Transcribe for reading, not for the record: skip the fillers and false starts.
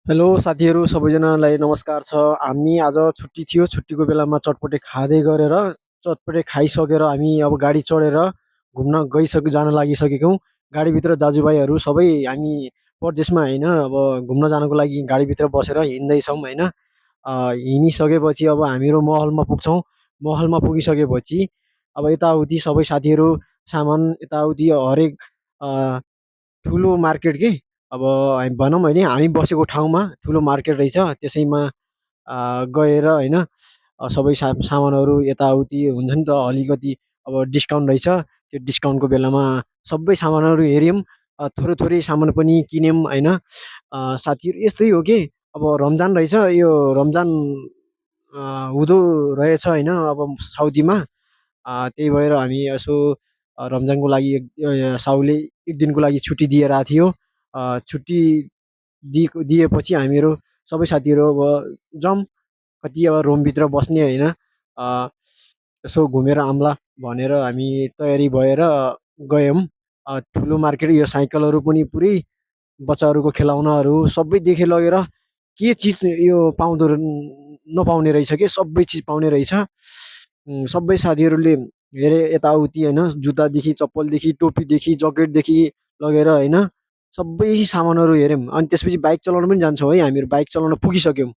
Hello साथीहरू सबैजनालाई नमस्कार छ। हामी आज छुट्टी थियो, छुट्टीको बेलामा चटपटे खाँदै गरेर चटपटे खाइसकेर हामी अब गाडी चढेर घुम्न जान लागिसकेका। गाडीभित्र दाजुभाइहरू सबै हामी परदेशमा होइन, अब घुम्न जानको लागि गाडीभित्र बसेर हिँड्दैछौँ होइन। हिँडिसकेपछि अब हामीहरू महलमा पुग्छौँ। महलमा पुगिसकेपछि अब यताउति सबै साथीहरू सामान यताउति हरेक ठुलो मार्केट के अब भनौँ भने हामी बसेको ठाउँमा ठुलो मार्केट रहेछ। त्यसैमा गएर होइन सबै सामानहरू यताउति हुन्छ नि त, अलिकति अब डिस्काउन्ट रहेछ। त्यो डिस्काउन्टको बेलामा सबै सामानहरू हेऱ्यौँ। थोरै थोरै सामान पनि किन्यौँ होइन। साथीहरू यस्तै हो कि अब रमजान रहेछ, यो रमजान हुँदो रहेछ होइन अब साउदीमा। त्यही भएर हामी यसो रमजानको लागि साउले एक दिनको लागि छुट्टी दिएर आएको थियो। छुट्टी दिएपछि हामीहरू सबै साथीहरू अब जाउँ कति अब रुमभित्र बस्ने होइन, यसो घुमेर आउँला भनेर हामी तयारी भएर गयौँ। ठुलो मार्केट, यो साइकलहरू पनि पुरै बच्चाहरूको खेलौनाहरू सबै देखे लगेर के चिज यो नपाउने रहेछ कि सबै चिज पाउने रहेछ। सबै साथीहरूले हेरे यताउति होइन, जुत्तादेखि चप्पलदेखि टोपीदेखि जकेटदेखि लगेर होइन सबै सामानहरू हेऱ्यौँ। अनि त्यसपछि बाइक चलाउन पनि जान्छौँ है, हामीहरू बाइक चलाउन पुगिसक्यौँ।